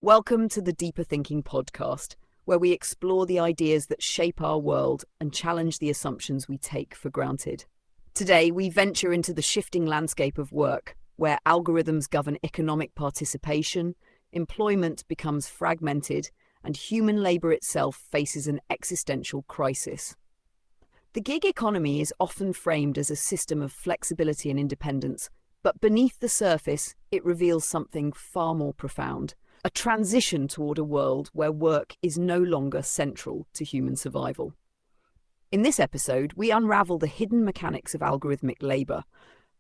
Welcome to the Deeper Thinking podcast, where we explore the ideas that shape our world and challenge the assumptions we take for granted. Today, we venture into the shifting landscape of work, where algorithms govern economic participation, employment becomes fragmented, and human labor itself faces an existential crisis. The gig economy is often framed as a system of flexibility and independence, but beneath the surface, it reveals something far more profound: a transition toward a world where work is no longer central to human survival. In this episode, we unravel the hidden mechanics of algorithmic labor,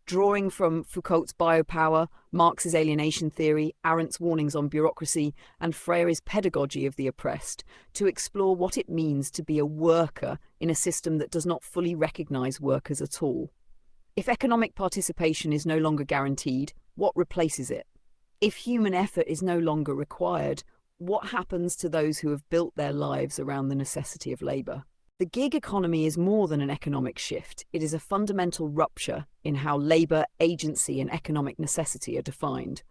drawing from Foucault's biopower, Marx's alienation theory, Arendt's warnings on bureaucracy, and Freire's pedagogy of the oppressed, to explore what it means to be a worker in a system that does not fully recognize workers at all. If economic participation is no longer guaranteed, what replaces it? If human effort is no longer required, what happens to those who have built their lives around the necessity of labor? The gig economy is more than an economic shift. It is a fundamental rupture in how labor, agency, and economic necessity are defined.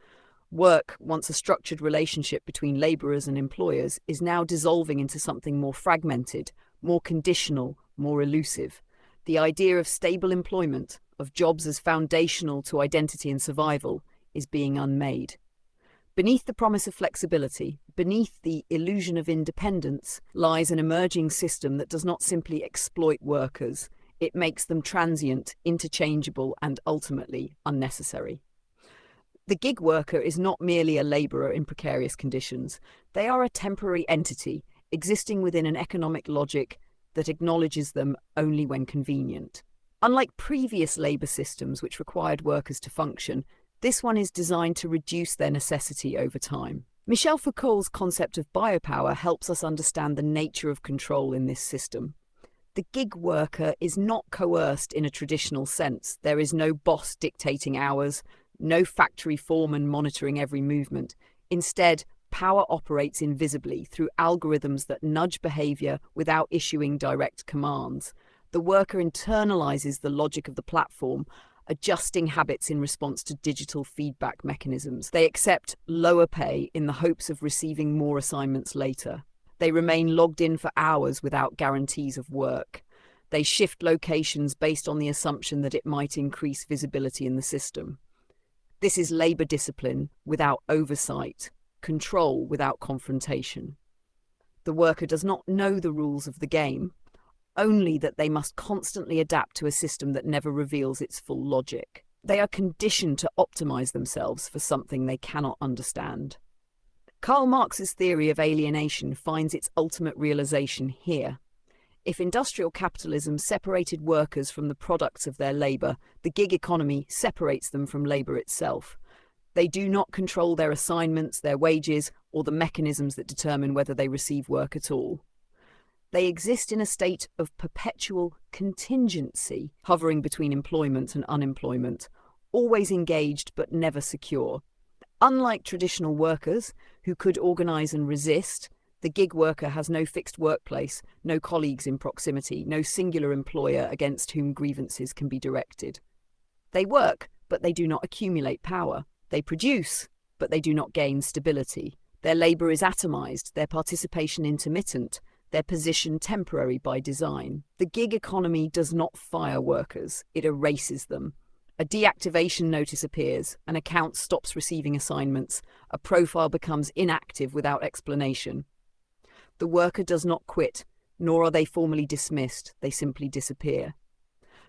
Work, once a structured relationship between laborers and employers, is now dissolving into something more fragmented, more conditional, more elusive. The idea of stable employment, of jobs as foundational to identity and survival, is being unmade. Beneath the promise of flexibility, beneath the illusion of independence, lies an emerging system that does not simply exploit workers. It makes them transient, interchangeable, and ultimately unnecessary. The gig worker is not merely a laborer in precarious conditions. They are a temporary entity, existing within an economic logic that acknowledges them only when convenient. Unlike previous labor systems which required workers to function, this one is designed to reduce their necessity over time. Michel Foucault's concept of biopower helps us understand the nature of control in this system. The gig worker is not coerced in a traditional sense. There is no boss dictating hours, no factory foreman monitoring every movement. Instead, power operates invisibly through algorithms that nudge behavior without issuing direct commands. The worker internalizes the logic of the platform, adjusting habits in response to digital feedback mechanisms. They accept lower pay in the hopes of receiving more assignments later. They remain logged in for hours without guarantees of work. They shift locations based on the assumption that it might increase visibility in the system. This is labor discipline without oversight, control without confrontation. The worker does not know the rules of the game, only that they must constantly adapt to a system that never reveals its full logic. They are conditioned to optimize themselves for something they cannot understand. Karl Marx's theory of alienation finds its ultimate realization here. If industrial capitalism separated workers from the products of their labor, the gig economy separates them from labor itself. They do not control their assignments, their wages, or the mechanisms that determine whether they receive work at all. They exist in a state of perpetual contingency, hovering between employment and unemployment, always engaged but never secure. Unlike traditional workers, who could organize and resist, the gig worker has no fixed workplace, no colleagues in proximity, no singular employer against whom grievances can be directed. They work, but they do not accumulate power. They produce, but they do not gain stability. Their labor is atomized, their participation intermittent, their position temporary by design. The gig economy does not fire workers, it erases them. A deactivation notice appears, an account stops receiving assignments, a profile becomes inactive without explanation. The worker does not quit, nor are they formally dismissed, they simply disappear.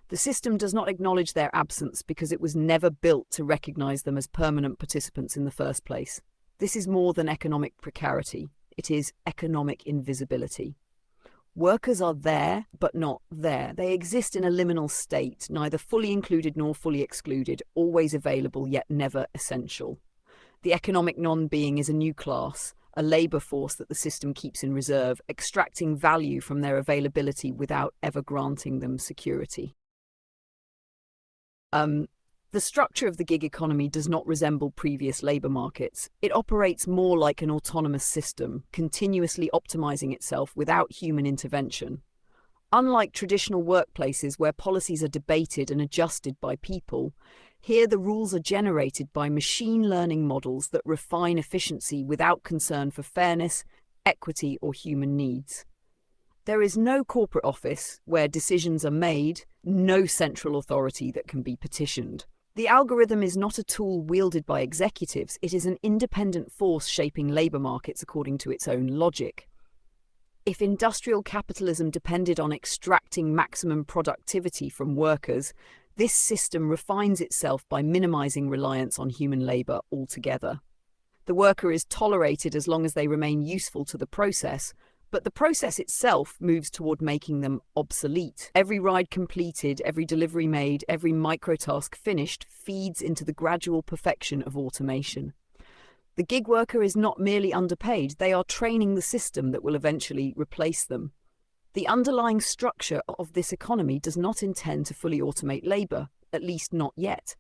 The system does not acknowledge their absence because it was never built to recognize them as permanent participants in the first place. This is more than economic precarity. It is economic invisibility. Workers are there, but not there. They exist in a liminal state, neither fully included nor fully excluded, always available yet never essential. The economic non-being is a new class, a labor force that the system keeps in reserve, extracting value from their availability without ever granting them security. The structure of the gig economy does not resemble previous labor markets. It operates more like an autonomous system, continuously optimizing itself without human intervention. Unlike traditional workplaces where policies are debated and adjusted by people, Here, the rules are generated by machine learning models that refine efficiency without concern for fairness, equity, or human needs. There is no corporate office where decisions are made, no central authority that can be petitioned. The algorithm is not a tool wielded by executives, it is an independent force shaping labour markets according to its own logic. If industrial capitalism depended on extracting maximum productivity from workers, this system refines itself by minimizing reliance on human labour altogether. The worker is tolerated as long as they remain useful to the process, but the process itself moves toward making them obsolete. Every ride completed, every delivery made, every microtask finished feeds into the gradual perfection of automation. The gig worker is not merely underpaid, they are training the system that will eventually replace them. The underlying structure of this economy does not intend to fully automate labour, at least not yet.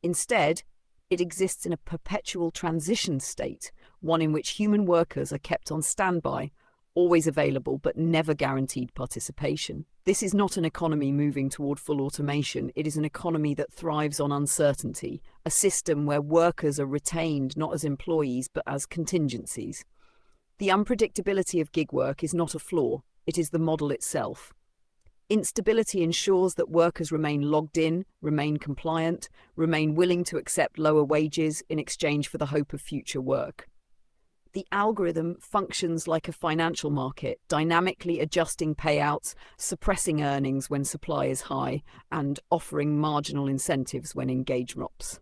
Instead, it exists in a perpetual transition state, one in which human workers are kept on standby, always available but never guaranteed participation. This is not an economy moving toward full automation, it is an economy that thrives on uncertainty, a system where workers are retained not as employees but as contingencies. The unpredictability of gig work is not a flaw, it is the model itself. Instability ensures that workers remain logged in, remain compliant, remain willing to accept lower wages in exchange for the hope of future work. The algorithm functions like a financial market, dynamically adjusting payouts, suppressing earnings when supply is high, and offering marginal incentives when engagement drops.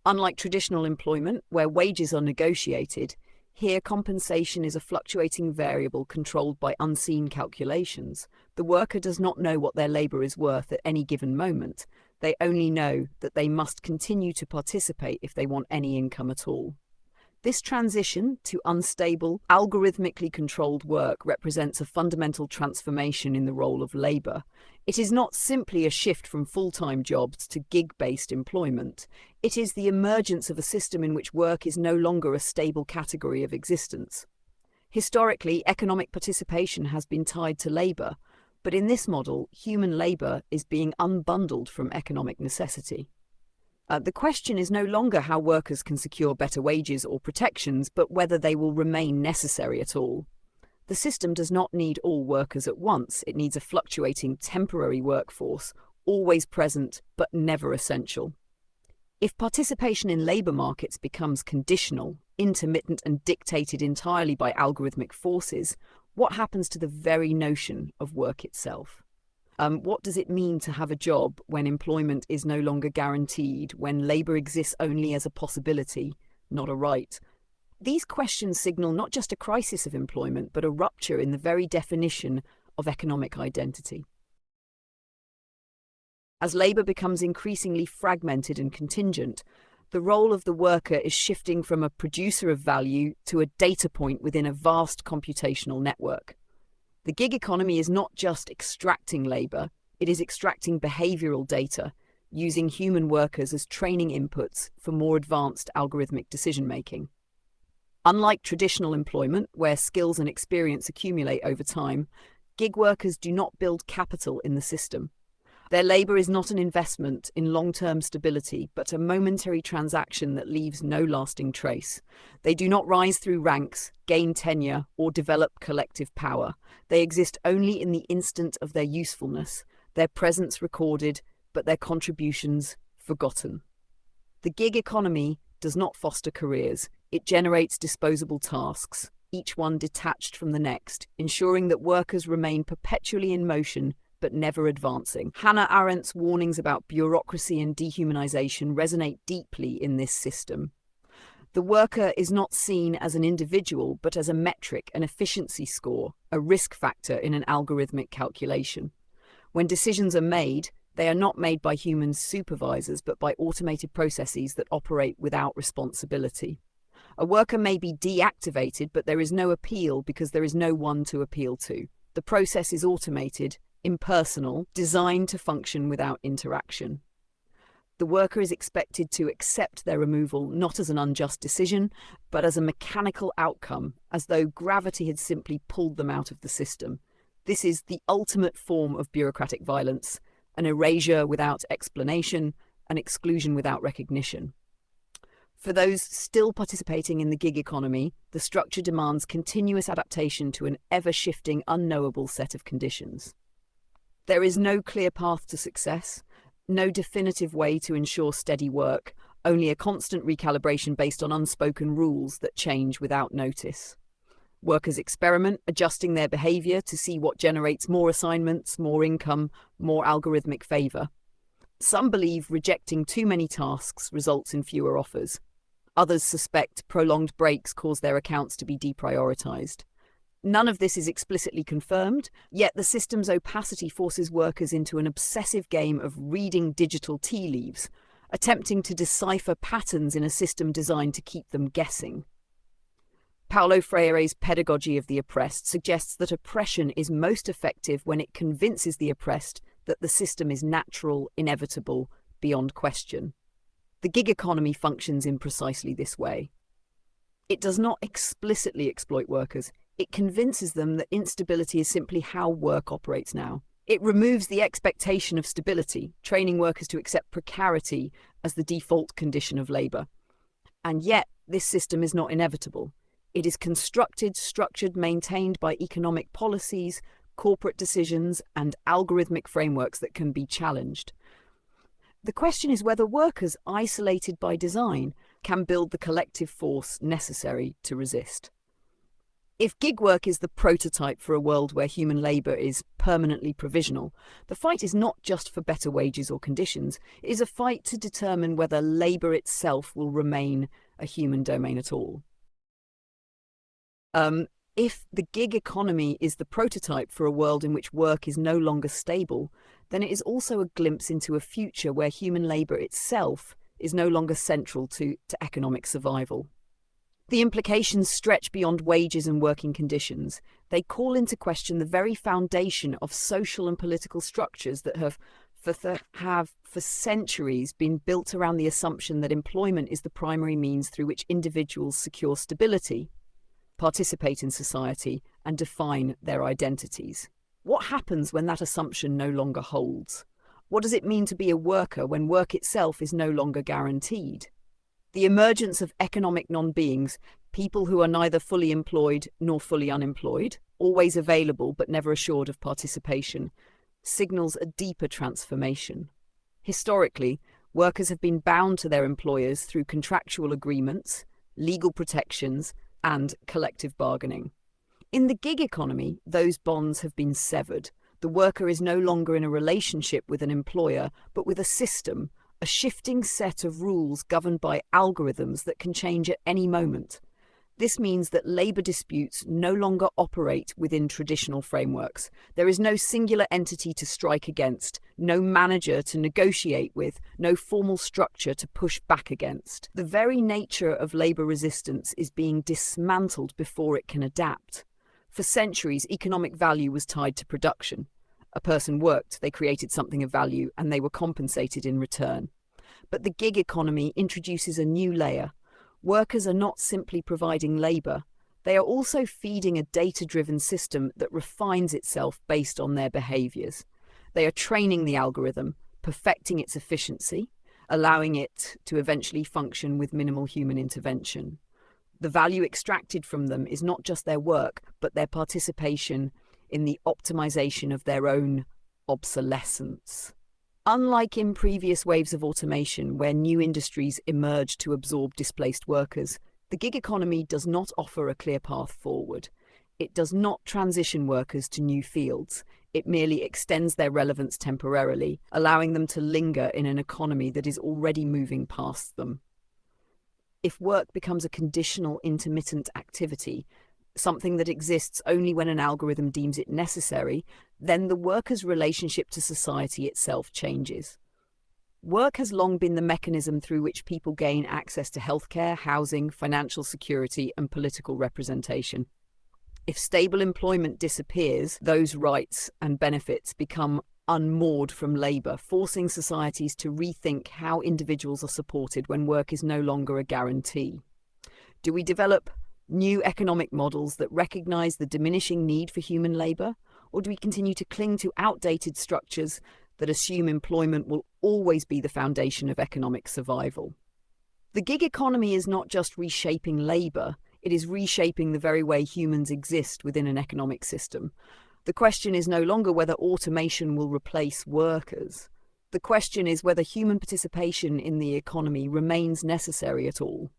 Unlike traditional employment, where wages are negotiated, here compensation is a fluctuating variable controlled by unseen calculations. The worker does not know what their labour is worth at any given moment. They only know that they must continue to participate if they want any income at all. This transition to unstable, algorithmically controlled work represents a fundamental transformation in the role of labour. It is not simply a shift from full-time jobs to gig-based employment. It is the emergence of a system in which work is no longer a stable category of existence. Historically, economic participation has been tied to labour, but in this model, human labour is being unbundled from economic necessity. The question is no longer how workers can secure better wages or protections, but whether they will remain necessary at all. The system does not need all workers at once. It needs a fluctuating temporary workforce, always present but never essential. If participation in labour markets becomes conditional, intermittent and dictated entirely by algorithmic forces, what happens to the very notion of work itself? What does it mean to have a job when employment is no longer guaranteed, when labour exists only as a possibility, not a right? These questions signal not just a crisis of employment, but a rupture in the very definition of economic identity. As labour becomes increasingly fragmented and contingent, the role of the worker is shifting from a producer of value to a data point within a vast computational network. The gig economy is not just extracting labour, it is extracting behavioural data, using human workers as training inputs for more advanced algorithmic decision-making. Unlike traditional employment, where skills and experience accumulate over time, gig workers do not build capital in the system. Their labour is not an investment in long-term stability, but a momentary transaction that leaves no lasting trace. They do not rise through ranks, gain tenure, or develop collective power. They exist only in the instant of their usefulness, their presence recorded, but their contributions forgotten. The gig economy does not foster careers. It generates disposable tasks, each one detached from the next, ensuring that workers remain perpetually in motion but never advancing. Hannah Arendt's warnings about bureaucracy and dehumanization resonate deeply in this system. The worker is not seen as an individual, but as a metric, an efficiency score, a risk factor in an algorithmic calculation. When decisions are made, they are not made by human supervisors, but by automated processes that operate without responsibility. A worker may be deactivated, but there is no appeal because there is no one to appeal to. The process is automated, impersonal, designed to function without interaction. The worker is expected to accept their removal not as an unjust decision, but as a mechanical outcome, as though gravity had simply pulled them out of the system. This is the ultimate form of bureaucratic violence, an erasure without explanation, and exclusion without recognition. For those still participating in the gig economy, the structure demands continuous adaptation to an ever-shifting, unknowable set of conditions. There is no clear path to success, no definitive way to ensure steady work, only a constant recalibration based on unspoken rules that change without notice. Workers experiment, adjusting their behavior to see what generates more assignments, more income, more algorithmic favor. Some believe rejecting too many tasks results in fewer offers. Others suspect prolonged breaks cause their accounts to be deprioritized. None of this is explicitly confirmed, yet the system's opacity forces workers into an obsessive game of reading digital tea leaves, attempting to decipher patterns in a system designed to keep them guessing. Paulo Freire's Pedagogy of the Oppressed suggests that oppression is most effective when it convinces the oppressed that the system is natural, inevitable, beyond question. The gig economy functions in precisely this way. It does not explicitly exploit workers. It convinces them that instability is simply how work operates now. It removes the expectation of stability, training workers to accept precarity as the default condition of labour. And yet, this system is not inevitable. It is constructed, structured, maintained by economic policies, corporate decisions, and algorithmic frameworks that can be challenged. The question is whether workers, isolated by design, can build the collective force necessary to resist. If gig work is the prototype for a world where human labour is permanently provisional, the fight is not just for better wages or conditions, it is a fight to determine whether labour itself will remain a human domain at all. If the gig economy is the prototype for a world in which work is no longer stable, then it is also a glimpse into a future where human labour itself is no longer central to economic survival. The implications stretch beyond wages and working conditions. They call into question the very foundation of social and political structures that have for centuries been built around the assumption that employment is the primary means through which individuals secure stability, participate in society, and define their identities. What happens when that assumption no longer holds? What does it mean to be a worker when work itself is no longer guaranteed? The emergence of economic non-beings, people who are neither fully employed nor fully unemployed, always available but never assured of participation, signals a deeper transformation. Historically, workers have been bound to their employers through contractual agreements, legal protections, and collective bargaining. In the gig economy, those bonds have been severed. The worker is no longer in a relationship with an employer, but with a system, a shifting set of rules governed by algorithms that can change at any moment. This means that labour disputes no longer operate within traditional frameworks. There is no singular entity to strike against, no manager to negotiate with, no formal structure to push back against. The very nature of labour resistance is being dismantled before it can adapt. For centuries, economic value was tied to production. A person worked, they created something of value, and they were compensated in return. But the gig economy introduces a new layer. Workers are not simply providing labour, they are also feeding a data-driven system that refines itself based on their behaviours. They are training the algorithm, perfecting its efficiency, allowing it to eventually function with minimal human intervention. The value extracted from them is not just their work, but their participation in the optimization of their own obsolescence. Unlike in previous waves of automation, where new industries emerge to absorb displaced workers, the gig economy does not offer a clear path forward. It does not transition workers to new fields. It merely extends their relevance temporarily, allowing them to linger in an economy that is already moving past them. If work becomes a conditional, intermittent activity, something that exists only when an algorithm deems it necessary, then the worker's relationship to society itself changes. Work has long been the mechanism through which people gain access to healthcare, housing, financial security, and political representation. If stable employment disappears, those rights and benefits become unmoored from labour, forcing societies to rethink how individuals are supported when work is no longer a guarantee. Do we develop new economic models that recognise the diminishing need for human labour, or do we continue to cling to outdated structures that assume employment will always be the foundation of economic survival. The gig economy is not just reshaping labour, it is reshaping the very way humans exist within an economic system. The question is no longer whether automation will replace workers. The question is whether human participation in the economy remains necessary at all.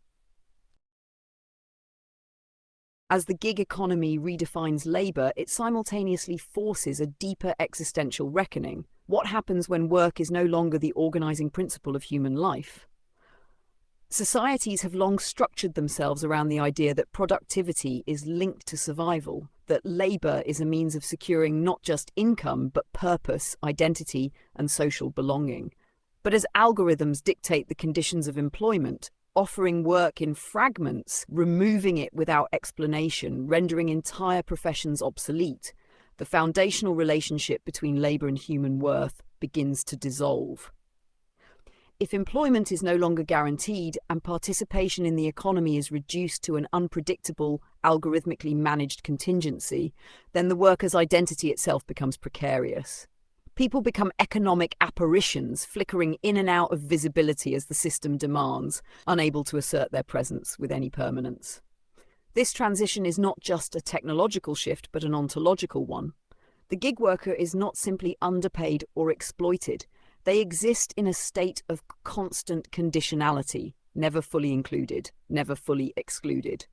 As the gig economy redefines labour, it simultaneously forces a deeper existential reckoning. What happens when work is no longer the organising principle of human life? Societies have long structured themselves around the idea that productivity is linked to survival, that labour is a means of securing not just income, but purpose, identity, and social belonging. But as algorithms dictate the conditions of employment, offering work in fragments, removing it without explanation, rendering entire professions obsolete, the foundational relationship between labour and human worth begins to dissolve. If employment is no longer guaranteed and participation in the economy is reduced to an unpredictable, algorithmically managed contingency, then the worker's identity itself becomes precarious. People become economic apparitions, flickering in and out of visibility as the system demands, unable to assert their presence with any permanence. This transition is not just a technological shift, but an ontological one. The gig worker is not simply underpaid or exploited. They exist in a state of constant conditionality, never fully included, never fully excluded.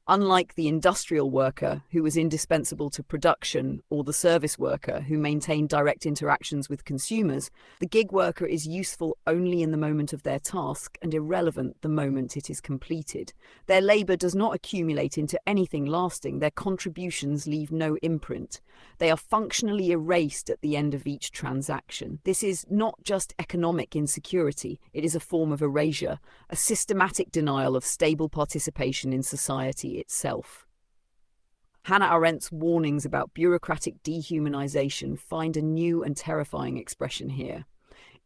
Unlike the industrial worker who was indispensable to production or the service worker who maintained direct interactions with consumers, the gig worker is useful only in the moment of their task and irrelevant the moment it is completed. Their labour does not accumulate into anything lasting. Their contributions leave no imprint. They are functionally erased at the end of each transaction. This is not just economic insecurity, it is a form of erasure, a systematic denial of stable participation in society itself. Hannah Arendt's warnings about bureaucratic dehumanization find a new and terrifying expression here.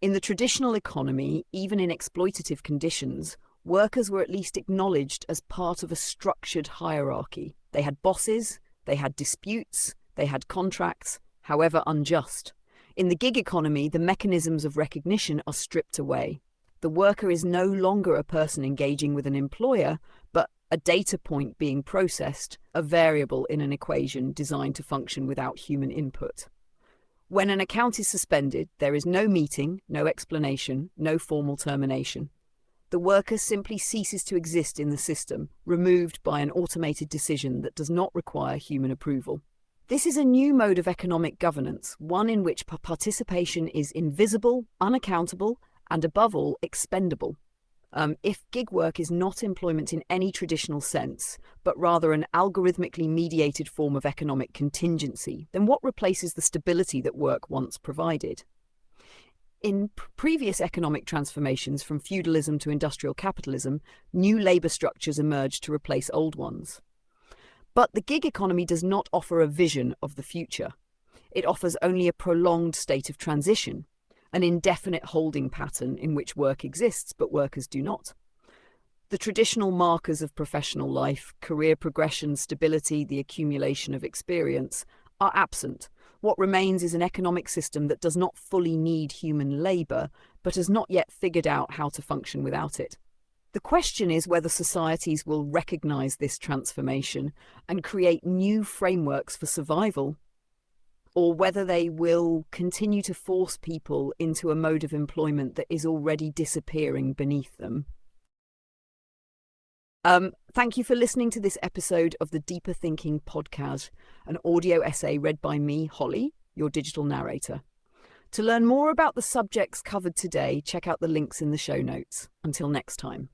In the traditional economy, even in exploitative conditions, workers were at least acknowledged as part of a structured hierarchy. They had bosses, they had disputes, they had contracts, however unjust. In the gig economy, the mechanisms of recognition are stripped away. The worker is no longer a person engaging with an employer, but a data point being processed, a variable in an equation designed to function without human input. When an account is suspended, there is no meeting, no explanation, no formal termination. The worker simply ceases to exist in the system, removed by an automated decision that does not require human approval. This is a new mode of economic governance, one in which participation is invisible, unaccountable, and above all, expendable. If gig work is not employment in any traditional sense, but rather an algorithmically mediated form of economic contingency, then what replaces the stability that work once provided? In previous economic transformations from feudalism to industrial capitalism, new labour structures emerged to replace old ones. But the gig economy does not offer a vision of the future. It offers only a prolonged state of transition, an indefinite holding pattern in which work exists but workers do not. The traditional markers of professional life, career progression, stability, the accumulation of experience, are absent. What remains is an economic system that does not fully need human labour, but has not yet figured out how to function without it. The question is whether societies will recognise this transformation and create new frameworks for survival, or whether they will continue to force people into a mode of employment that is already disappearing beneath them. Thank you for listening to this episode of the Deeper Thinking podcast, an audio essay read by me, Holly, your digital narrator. To learn more about the subjects covered today, check out the links in the show notes. Until next time.